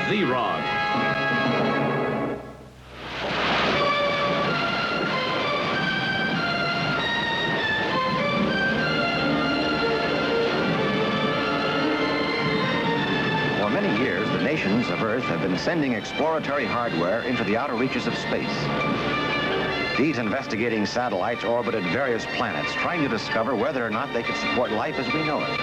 Xerog. For many years, the nations of Earth have been sending exploratory hardware into the outer reaches of space. These investigating satellites orbited various planets, trying to discover whether or not they could support life as we know it.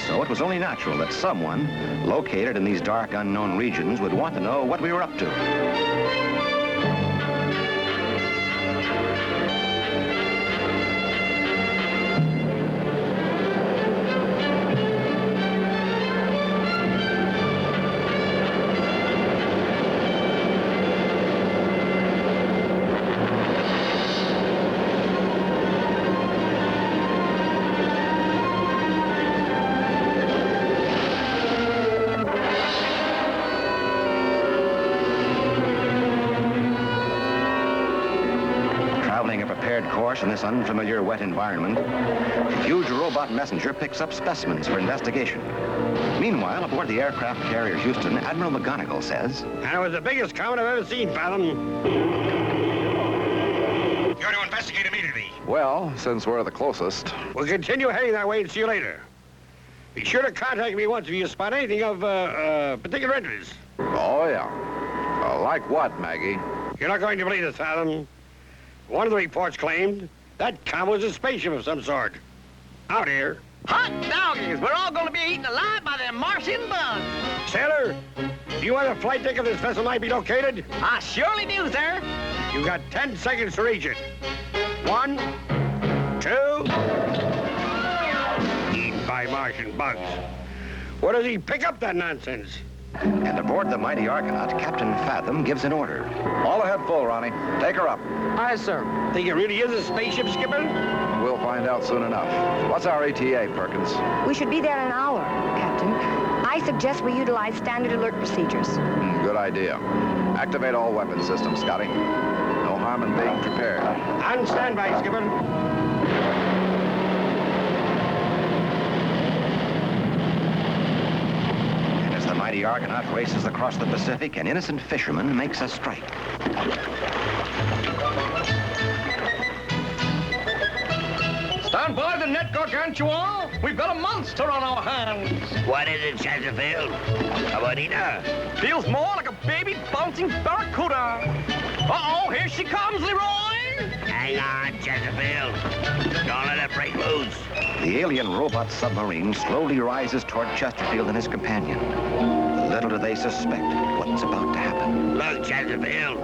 So it was only natural that someone located in these dark, unknown regions would want to know what we were up to. Traveling a prepared course in this unfamiliar wet environment, the huge robot messenger picks up specimens for investigation. Meanwhile, aboard the aircraft carrier Houston, Admiral McGonagall says, "And it was the biggest comet I've ever seen, Fathom. You're to investigate immediately. Well, since we're the closest. We'll continue heading that way and see you later. Be sure to contact me once if you spot anything of particular interest." Oh, yeah. Like what, Maggie? You're not going to believe this, Fathom. One of the reports claimed that comet was a spaceship of some sort. Out here. Hot doggies! We're all going to be eaten alive by them Martian bugs. Sailor, do you have a flight ticket this vessel might be located? I surely do, sir. You've got 10 seconds to reach it. 1, 2... Eaten by Martian bugs. Where does he pick up that nonsense? and aboard the mighty Argonaut, Captain Fathom gives an order. All ahead full, Ronnie. Take her up. Aye, sir. Think it really is a spaceship, Skipper? We'll find out soon enough. What's our ETA, Perkins? We should be there in an hour, Captain. I suggest we utilize standard alert procedures. Good idea. Activate all weapon systems, Scotty. No harm in being prepared. On standby, Skipper. And as the mighty Argonaut races across the Pacific, an innocent fisherman makes a strike. Stand by the net, Gargantua. We've got a monster on our hands. What is it, Chesterfield? A bonita? Feels more like a baby bouncing barracuda. Uh-oh, here she comes, Leroy. Hang on, Chesterfield. Don't let it break loose. The alien robot submarine slowly rises toward Chesterfield and his companion. Little do they suspect what's about to happen. Look, Chesterfield.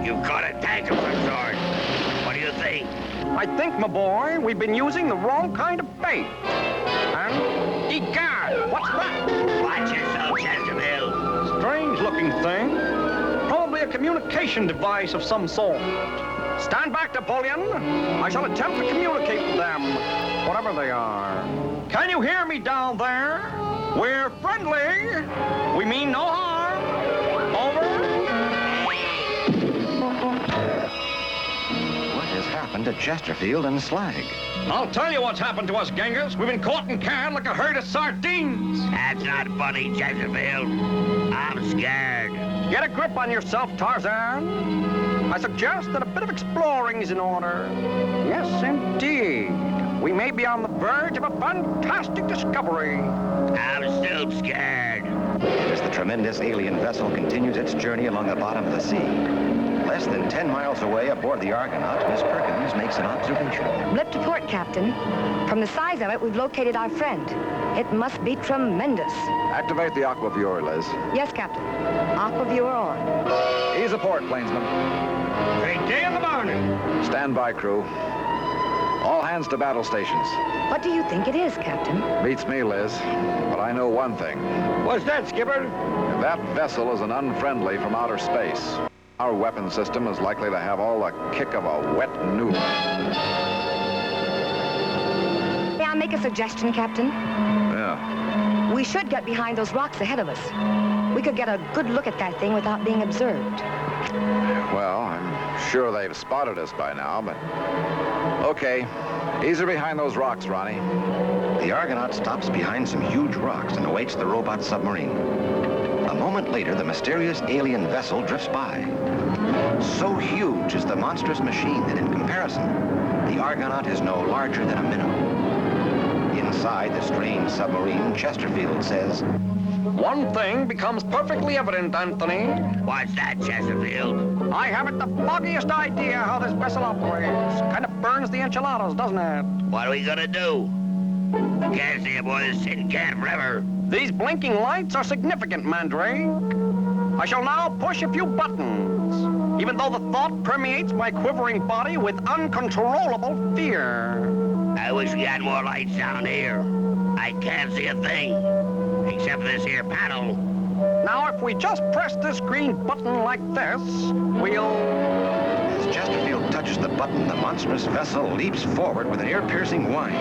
You've caught a tank of some sort. What do you think? I think, my boy, we've been using the wrong kind of bait. And, egad, what's that? Watch yourself, Chesterfield. Strange-looking thing. Probably a communication device of some sort. Stand back, Napoleon. I shall attempt to communicate with them, whatever they are. Can you hear me down there? We're friendly. We mean no harm. Over. What has happened to Chesterfield and Slag? I'll tell you what's happened to us, Genghis. We've been caught and canned like a herd of sardines. That's not funny, Chesterfield. I'm scared. Get a grip on yourself, Tarzan. I suggest that a bit of exploring is in order. Yes, indeed. We may be on the verge of a fantastic discovery. I'm still scared. As the tremendous alien vessel continues its journey along the bottom of the sea, less than 10 miles away aboard the Argonaut, Miss Perkins makes an observation. Blip to port, Captain. From the size of it, we've located our friend. It must be tremendous. Activate the aquaviewer, Liz. Yes, Captain. Aquaviewer on. Ease a port, plainsman. Great day in the morning. Stand by, crew. All hands to battle stations. What do you think it is, Captain? Beats me, Liz. But I know one thing. What's that, Skipper? That vessel is an unfriendly from outer space. Our weapon system is likely to have all the kick of a wet noodle. May I make a suggestion, Captain? Yeah. We should get behind those rocks ahead of us. We could get a good look at that thing without being observed. Well, I'm sure they've spotted us by now, but... Okay. Ease her behind those rocks, Ronnie. The Argonaut stops behind some huge rocks and awaits the robot submarine. A moment later, the mysterious alien vessel drifts by. So huge is the monstrous machine that in comparison, the Argonaut is no larger than a minnow. Inside the strange submarine, Chesterfield says, One thing becomes perfectly evident, Anthony. What's that, Chesterfield? I haven't the foggiest idea how this vessel operates. Kind of burns the enchiladas, doesn't it? What are we gonna do? Can't stay aboard this tin can forever. These blinking lights are significant, Mandrake. I shall now push a few buttons, even though the thought permeates my quivering body with uncontrollable fear. I wish we had more lights down here. I can't see a thing, except for this here panel. Now, if we just press this green button like this, we'll... As Chesterfield touches the button, the monstrous vessel leaps forward with an ear-piercing whine.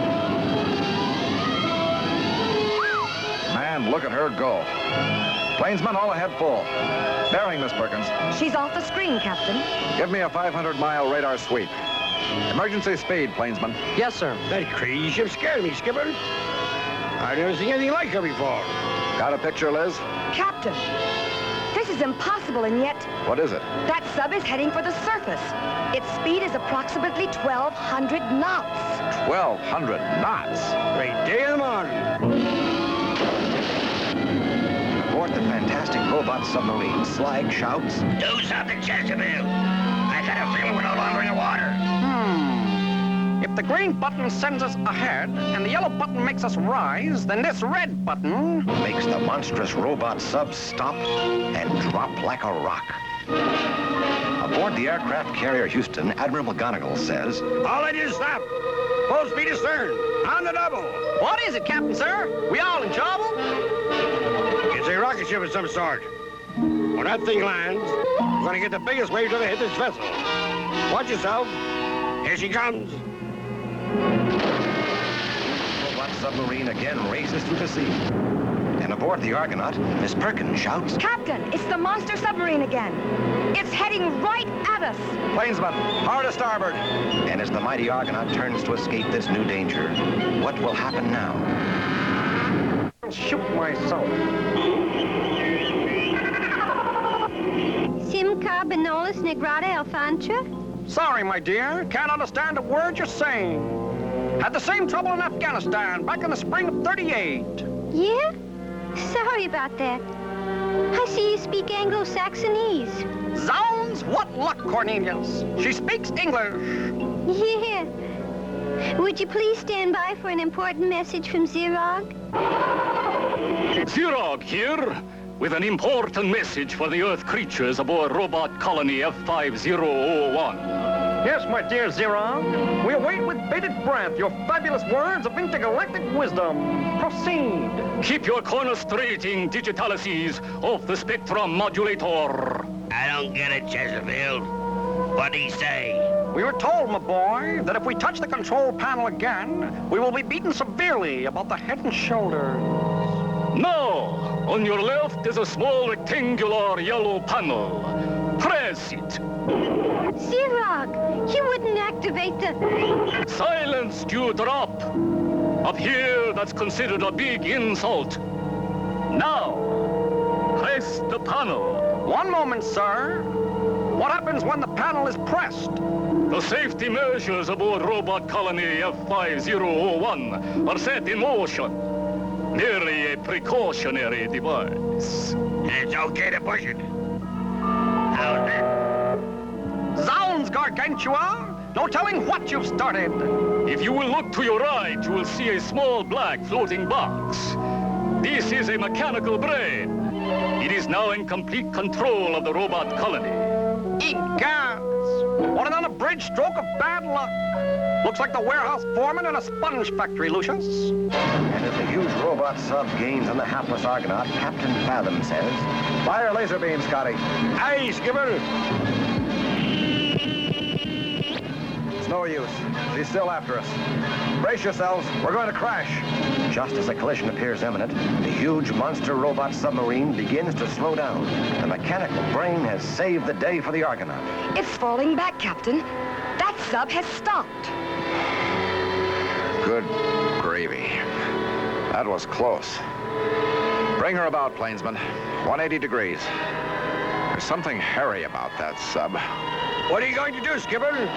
Man, look at her go. Plainsman, all ahead full. Bearing, Miss Perkins. She's off the screen, Captain. Give me a 500-mile radar sweep. Emergency speed, Plainsman. Yes, sir. That crazy ship scared me, Skipper. I've never seen anything like her before. Got a picture, Liz? Captain, this is impossible, and yet What is it? that sub is heading for the surface. Its speed is approximately 1,200 knots. 1,200 knots. Great day in the morning. Aboard the fantastic robot submarine, Slag shouts, Do something, Chesterfield. I got a feeling we're no longer in the water. If the green button sends us ahead and the yellow button makes us rise, then this red button... makes the monstrous robot sub stop and drop like a rock. Aboard the aircraft carrier Houston, Admiral McGonigal says, All I did is stop. Full speed astern. On the double. What is it, Captain, sir? We all in trouble? It's a rocket ship of some sort. When that thing lands, we're going to get the biggest waves ever hit this vessel. Watch yourself. Here she comes. the robot submarine again races through the sea. And aboard the Argonaut, Miss Perkins shouts, Captain, it's the monster submarine again. It's heading right at us. Plainsman, hard to starboard. and as the mighty Argonaut turns to escape this new danger, what will happen now? I'll shoot myself. Sim carbonolis negrata alfantra? Sorry, my dear. Can't understand a word you're saying. Had the same trouble in Afghanistan back in the spring of '38. Yeah? Sorry about that. I see you speak Anglo-Saxonese. Zounds, what luck, Cornelius. She speaks English. Yeah. Would you please stand by for an important message from Xerog? Xerog here, with an important message for the Earth creatures aboard robot colony F5001. Yes, my dear Xerog. We await with bated breath your fabulous words of intergalactic wisdom. Proceed. Keep your corner-straighting digitalices off the spectrum modulator. I don't get it, Chesterfield. What'd he say? We were told, my boy, that if we touch the control panel again, we will be beaten severely about the head and shoulders. Now, on your left is a small rectangular yellow panel. Press it. Xerog, you wouldn't activate the... Silence, you drop. Up here, that's considered a big insult. Now, press the panel. One moment, sir. What happens when the panel is pressed? The safety measures aboard robot colony F5001 are set in motion. Merely a precautionary device. It's okay to push it. How's that? Zounds, Gargantua! No telling what you've started. If you will look to your right, you will see a small black floating box. This is a mechanical brain. It is now in complete control of the robot colony. Egads! What an unabridged stroke of bad luck. Looks like the warehouse foreman in a sponge factory, Lucius. And as the huge robot sub gains on the hapless Argonaut, Captain Fathom says, Fire laser beam, Scotty. Aye, Skipper. It's no use. She's still after us. Brace yourselves. We're going to crash. just as a collision appears imminent, the huge monster robot submarine begins to slow down. The mechanical brain has saved the day for the Argonaut. It's falling back, Captain. That sub has stopped. Good gravy. That was close. Bring her about, plainsman. 180 degrees. There's something hairy about that sub. What are you going to do, Skipper?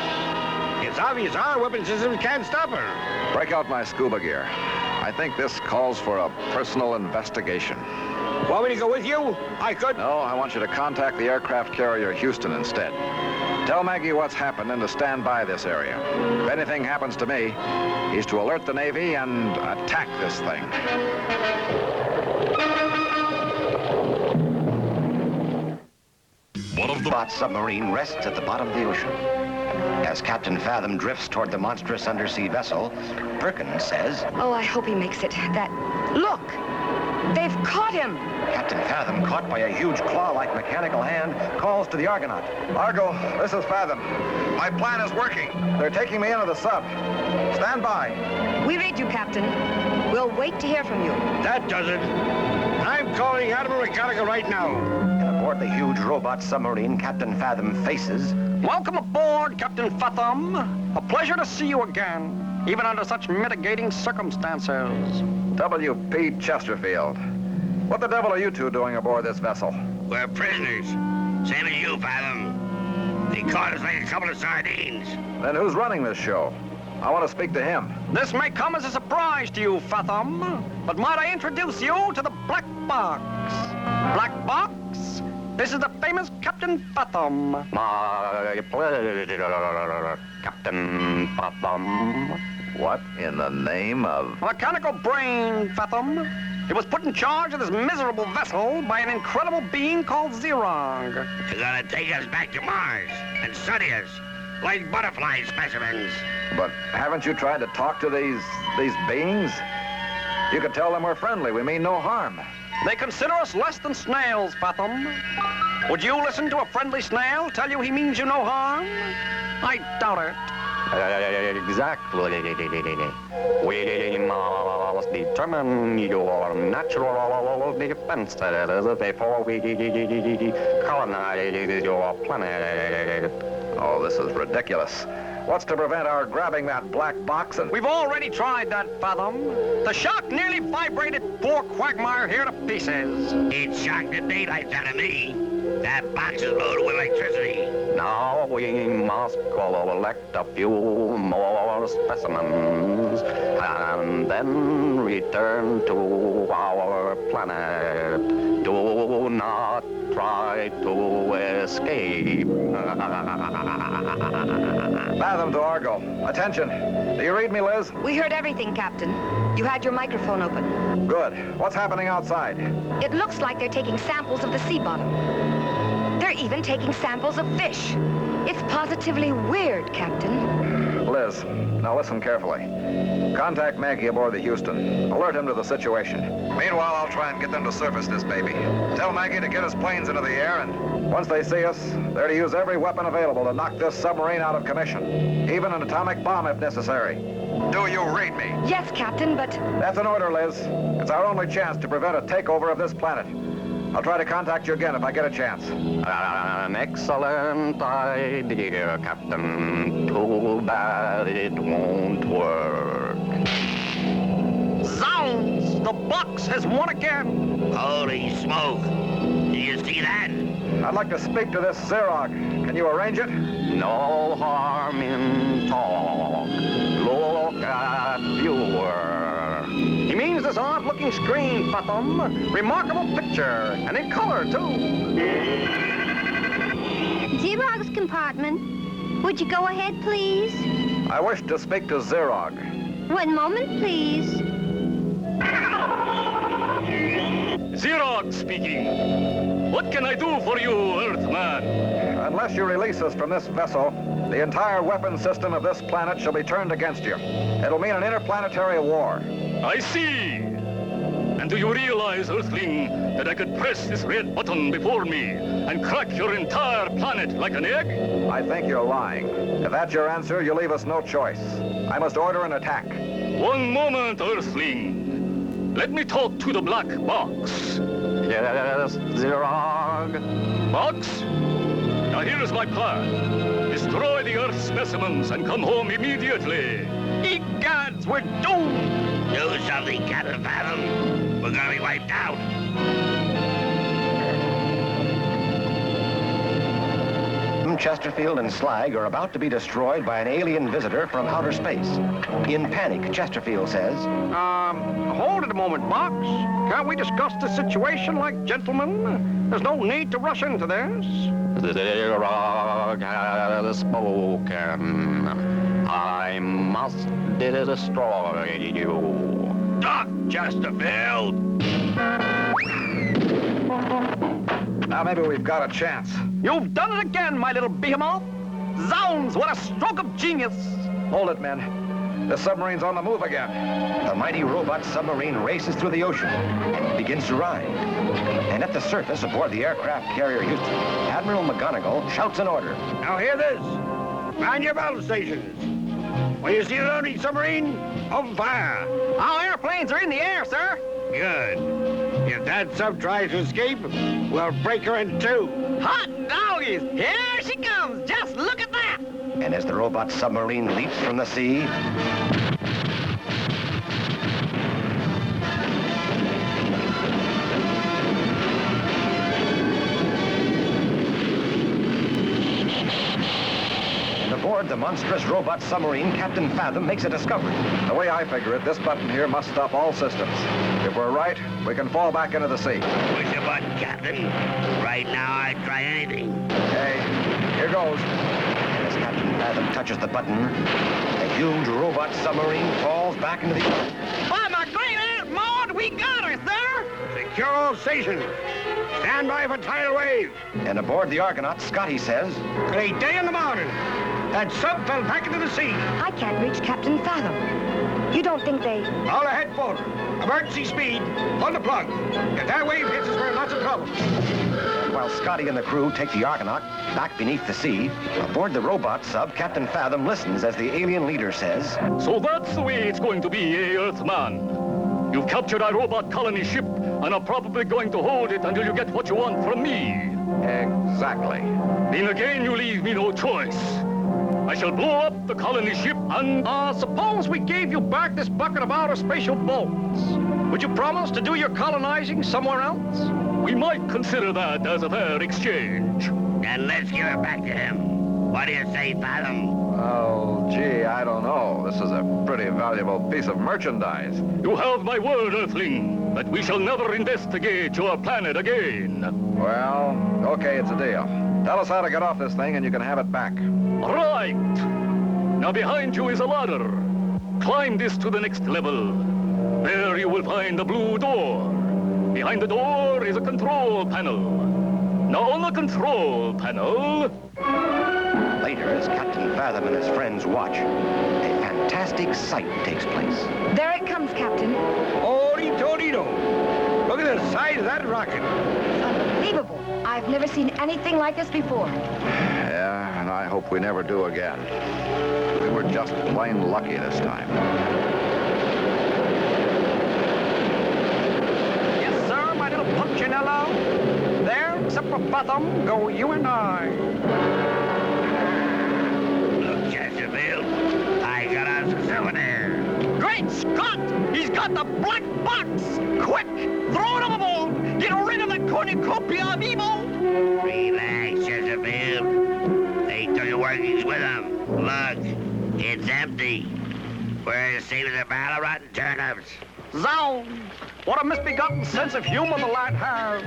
It's obvious our weapon systems can't stop her. Break out my scuba gear. I think this calls for a personal investigation. Want me to go with you? I could. No, I want you to contact the aircraft carrier Houston instead. Tell Maggie what's happened and to stand by this area. If anything happens to me, he's to alert the Navy and attack this thing. One of the Bot submarine rests at the bottom of the ocean. As Captain Fathom drifts toward the monstrous undersea vessel, Perkins says, Oh, I hope he makes it. Look! They've caught him! Captain Fathom, caught by a huge claw-like mechanical hand, calls to the Argonaut. Argo, this is Fathom. My plan is working. They're taking me into the sub. Stand by. We read you, Captain. We'll wait to hear from you. That does it. I'm calling Admiral Mechanical right now. And aboard the huge robot submarine Captain Fathom faces, Welcome aboard, Captain Fathom. A pleasure to see you again, even under such mitigating circumstances. W.P. Chesterfield. What the devil are you two doing aboard this vessel? We're prisoners. Same as you, Fathom. They caught us like a couple of sardines. Then who's running this show? I want to speak to him. This may come as a surprise to you, Fathom, but might I introduce you to the Black Box? Black Box? This is the famous Captain Fathom. My pleasure, Captain Fathom. What in the name of... Mechanical brain, Fathom. He was put in charge of this miserable vessel by an incredible being called Xerog. They're gonna take us back to Mars and study us like butterfly specimens. But haven't you tried to talk to these beings? You could tell them we're friendly. We mean no harm. They consider us less than snails, Fathom. Would you listen to a friendly snail tell you he means you no harm? I doubt it. Exactly. We must determine your natural defenses before we colonize your planet. Oh, this is ridiculous. What's to prevent our grabbing that black box and... We've already tried that, Fathom. The shock nearly vibrated poor Quagmire here to pieces. It shocked the daylights out of me. That box is loaded with electricity. Now we must collect a few more specimens and then return to our planet. Do not try to escape. Fathom to Argo. Attention. Do you read me, Liz? We heard everything, Captain. You had your microphone open. Good. What's happening outside? It looks like they're taking samples of the sea bottom. They're even taking samples of fish. It's positively weird, Captain. Liz, now listen carefully. Contact Maggie aboard the Houston. Alert him to the situation. Meanwhile, I'll try and get them to surface this baby. Tell Maggie to get his planes into the air, and once they see us, they're to use every weapon available to knock this submarine out of commission. Even an atomic bomb if necessary. Do you read me? Yes, Captain, but... That's an order, Liz. It's our only chance to prevent a takeover of this planet. I'll try to contact you again if I get a chance. An excellent idea, Captain. Too bad it won't work. Zounds! The box has won again! Holy smoke. Do you see that? I'd like to speak to this Xerog. Can you arrange it? No harm in talk. Look at viewer. He means this odd-looking screen, Fathom. Remarkable picture, and in color, too. Xerog's compartment. Would you go ahead, please? I wish to speak to Xerog. One moment, please. Xerog speaking. What can I do for you, Earthman? Unless you release us from this vessel, the entire weapon system of this planet shall be turned against you. It'll mean an interplanetary war. I see. And do you realize, Earthling, that I could press this red button before me and crack your entire planet like an egg? I think you're lying. If that's your answer, you leave us no choice. I must order an attack. One moment, Earthling. Let me talk to the black box. Yes, Xerog. Box? Now here's my plan. Destroy the Earth specimens and come home immediately. Egads, we're doomed! Do something, Captain Fathom. we're gonna be wiped out. Chesterfield and Slag are about to be destroyed by an alien visitor from outer space. In panic, Chesterfield says, Hold it a moment, Box. Can't we discuss the situation like gentlemen? There's no need to rush into this. The Xerog has spoken. I must destroy you. Doc Chesterfield! Now maybe we've got a chance. You've done it again, my little behemoth. Zounds, what a stroke of genius. Hold it, men. The submarine's on the move again. the mighty robot submarine races through the ocean and begins to rise. And at the surface aboard the aircraft carrier Houston, Admiral McGonagall shouts an order. Now hear this. Mind your battle stations. When you see a loading submarine, open fire. Our airplanes are in the air, sir. Good. If that sub tries to escape, we'll break her in two. Hot doggies! Here she comes! Just look at that! And as the robot submarine leaps from the sea, aboard the monstrous robot submarine, Captain Fathom makes a discovery. The way I figure it, this button here must stop all systems. If we're right, we can fall back into the sea. Push the button, Captain. Right now, I'd try anything. Okay, here goes. And as Captain Fathom touches the button, the huge robot submarine falls back into the earth. By my great Aunt Maud, we got her, sir! Secure all stations. Stand by for tidal wave. And aboard the Argonaut, Scotty says, Great day in the morning. That sub fell back into the sea. I can't reach Captain Fathom. You don't think they... All ahead, forward. Emergency speed. Pull the plug. If that wave hits us, we're in lots of trouble. while Scotty and the crew take the Argonaut back beneath the sea, aboard the robot sub, Captain Fathom listens as the alien leader says, So that's the way it's going to be, eh, Earthman? You've captured our robot colony ship and are probably going to hold it until you get what you want from me. Exactly. Then again, you leave me no choice. I shall blow up the colony ship and... Suppose we gave you back this bucket of outer spatial bolts. Would you promise to do your colonizing somewhere else? We might consider that as a fair exchange. Then let's give it back to him. What do you say, Fathom? Oh, gee, I don't know. This is a pretty valuable piece of merchandise. You have my word, Earthling, that we shall never investigate your planet again. Well, okay, it's a deal. Tell us how to get off this thing and you can have it back. Right. Now behind you is a ladder. Climb this to the next level. There you will find a blue door. Behind the door is a control panel. Now on the control panel... Later, as Captain Fathom and his friends watch, a fantastic sight takes place. There it comes, Captain. Holy Toledo! Look at the size of that rocket. Unbelievable. I've never seen anything like this before. Yeah, and I hope we never do again. We were just plain lucky this time. Yes, sir, my little Punchinello. There, except for Fathom, go you and I. Look, Chesterfield, I got us a souvenir. Great Scott! He's got the black box! Quick! Throw it overboard! Get rid of the cornucopia of evil! Relax, Chesterfield. They took the workings with them. Look, it's empty. We're as safe as a barrel of rotten turnips. Zounds! What a misbegotten sense of humor the lad has!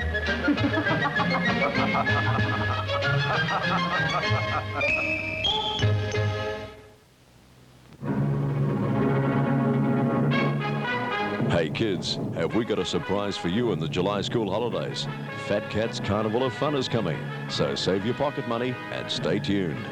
Hey kids, have we got a surprise for you in the July school holidays? Fat Cat's Carnival of Fun is coming, so save your pocket money and stay tuned.